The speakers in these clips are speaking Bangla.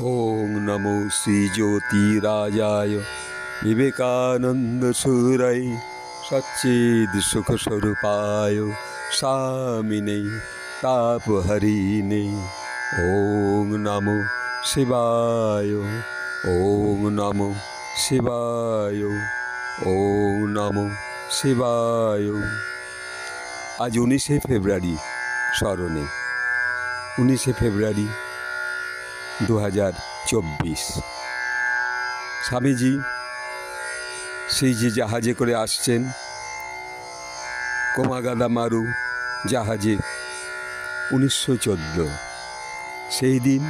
ओम नमो श्री ज्योतिराजाय विवेकानंद सूरय सच्चिद सुख स्वरूपाय स्वामिने तापहरिणे। ओम नमो शिवाय। ओम नमो शिवाय। ओम नमो शिवाय। आज 19 फेब्रुआरी स्मरणे 19 फेब्रुआरी 2024 স্বামীজি সেই যে জাহাজে করে আসছেন কোমাগাদা মারু জাহাজে 1914 সেই দিন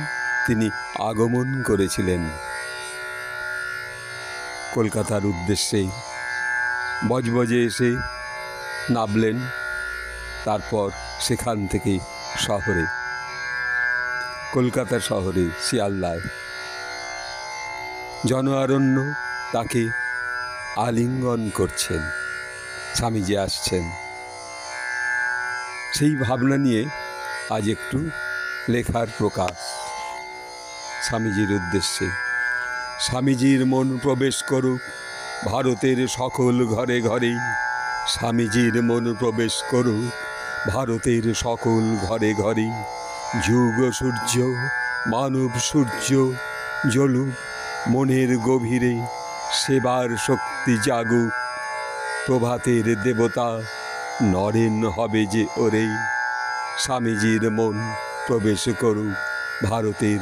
তিনি আগমন করেছিলেন কলকাতার উদ্দেশ্যে। বজবজে এসে নামলেন, তারপর সেখান থেকে শহরে, কলকাতা শহরে শিয়ালদায় জন আরণ্য তাকে আলিঙ্গন করছেন। স্বামীজি আসছেন, সেই ভাবনা নিয়ে আজ একটু লেখার প্রকাশ স্বামীজির উদ্দেশ্যে। স্বামীজির মন প্রবেশ করুক ভারতের সকল ঘরে ঘরে। স্বামীজির মন প্রবেশ করুক ভারতের সকল ঘরে ঘরে। যুগ সূর্য মানব সূর্য জ্বলুক মনের গভীরে। সেবার শক্তি জাগুক প্রভাতের দেবতা নরেন হবে যে ওরে। স্বামীজির মন প্রবেশ করুক ভারতের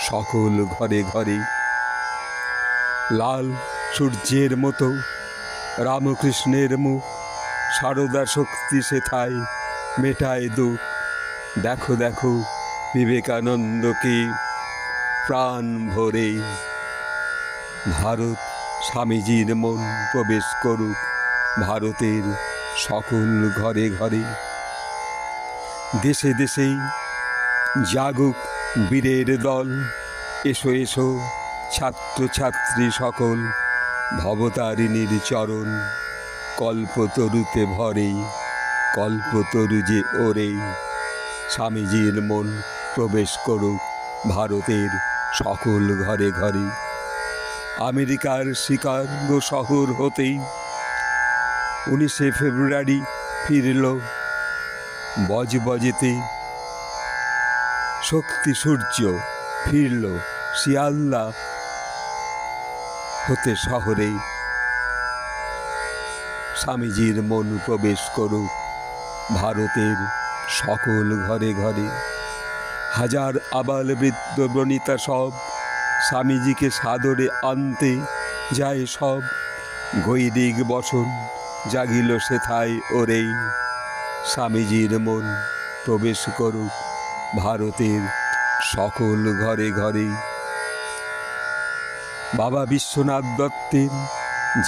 সকল ঘরে ঘরে। লাল সূর্যের মতো রামকৃষ্ণের মুখ, সারদা শক্তি সেথায় মেটায় দুঃখ। দেখো দেখো বিবেকানন্দকে প্রাণ ভরে। ভারত স্বামীজির মন প্রবেশ করুক ভারতের সকল ঘরে ঘরে। দেশে দেশে জাগুক বীরের দল। এসো এসো ছাত্রছাত্রী সকল, ভবতারিণীর চরণ কল্পতরুতে ভরে। কল্পতরু যে ওরে। স্বামীজির মন প্রবেশ করুক ভারতের সকল ঘরে ঘরে। আমেরিকার শিকাগো শহর হতেই 19 ফেব্রুয়ারি ফিরল বজবজেতে। শক্তি সূর্য ফিরল শিয়ালদা হতে শহরে। স্বামীজির মন প্রবেশ করুক ভারতের সকল ঘরে ঘরে। হাজার আবাল বৃদ্ধ বনিতা সব স্বামীজিকে সাদরে আনতে যায় সব। গৈরিক বসন জাগিল সেথায় ওরেই। স্বামীজির মন প্রবেশ করুক ভারতের সকল ঘরে ঘরে। বাবা বিশ্বনাথ দত্তের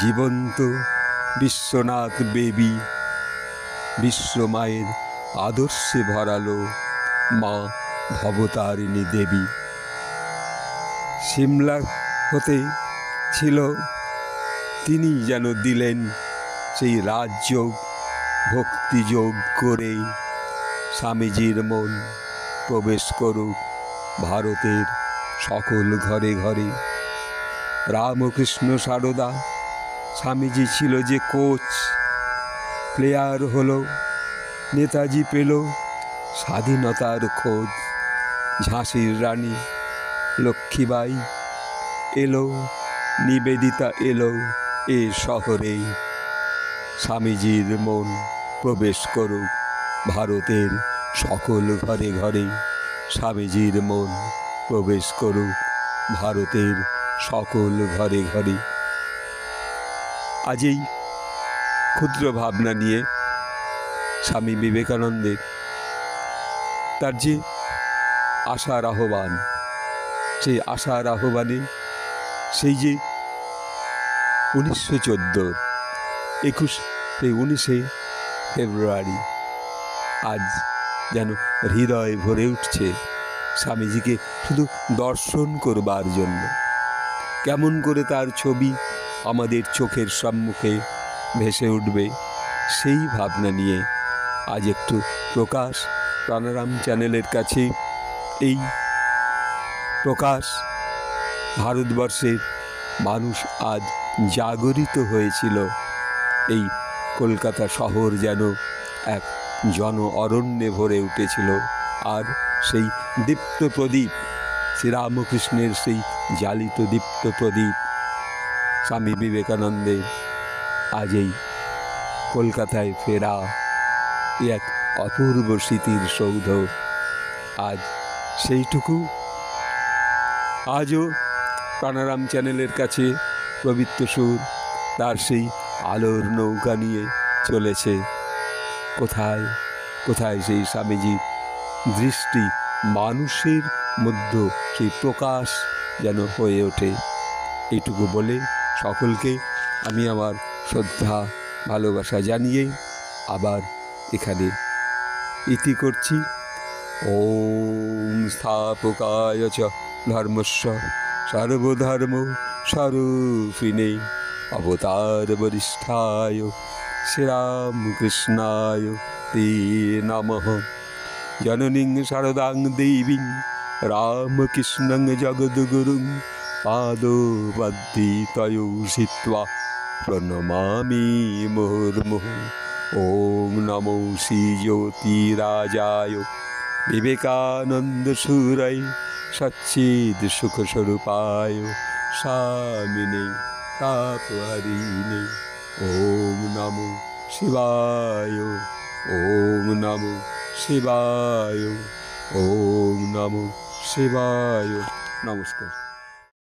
জীবন্ত বিশ্বনাথ বেবী বিশ্বমায়ের আদর্শে ভরালো মা ভবতারিণী দেবী। সিমলা হতে ছিল তিনি যেন দিলেন সেই রাজযোগ ভক্তিযোগ করে। স্বামীজির মন প্রবেশ করুক ভারতের সকল ঘরে ঘরে। রামকৃষ্ণ সারদা স্বামীজি ছিল যে কোচ, প্লেয়ার হলো নেতাজি পেল স্বাধীনতার খোঁজ। ঝাঁসির রানী লক্ষ্মীবাই এলো, নিবেদিতা এলো এ শহরে। স্বামীজির মন প্রবেশ করুক ভারতের সকল ঘরে ঘরে। স্বামীজির মন প্রবেশ করুক ভারতের সকল ঘরে ঘরে। আজ এই ক্ষুদ্র ভাবনা নিয়ে স্বামী বিবেকানন্দের তার যে আশার আহ্বান, সেই আশার আহ্বানে সেই যে 1914 19 ফেব্রুয়ারি আজ যেন হৃদয় ভরে উঠছে স্বামীজিকে শুধু দর্শন করবার জন্য। কেমন করে তার ছবি আমাদের চোখের সম্মুখে ভেসে উঠবে, সেই ভাবনা নিয়ে আজ একটু প্রকাশ প্রাণারাম চ্যানেলের কাছে এই প্রকাশ ভারতবর্ষের মানুষ আজ জাগরিত হয়েছিল। এই কলকাতা শহর যেন এক জন অরণ্যে ভরে উঠেছিল। আর সেই দীপ্ত প্রদীপ, শ্রীরামকৃষ্ণের সেই জালিত দীপ্ত প্রদীপ, স্বামী বিবেকানন্দের আজ এই কলকাতায় ফেরা, এক অপূর্ব স্মৃতির সৌধ। আজ সেইটুকু আজও প্রাণারাম চ্যানেলের কাছে পবিত্র সুর তার সেই আলোর নৌকা নিয়ে চলেছে। কোথায় কোথায় সেই স্বামীজির দৃষ্টি, মানুষের মধ্যে সেই প্রকাশ যেন হয়ে ওঠে। এইটুকু বলে সকলকে আমি আমার শ্রদ্ধা ভালোবাসা জানিয়ে আবার এখানে ইতি করছি। ওম স্থাপকায় চ ধর্মস্য সর্বধর্ম স্বরূপিণে অবতার বরিষ্ঠায় শ্রীরামকৃষ্ণায় তে নমঃ। জননীং শারদাং দেবীং রামকৃষ্ণং জগদ্গুরুং পাদপদ্মে তয়ো সিত্বা প্রণমামি মুহুর্মুহুঃ। ওম নমো শ্রীজ্যোতিরাজায় বিবেকানন্দ সুরায় সচ্চিদ সুখস্বরূপায় স্বামিনে তাপহারিণে। ওম নমো শিবায়, ওম নমো শিবায়, ওম নমো শিবায়। নমস্কার।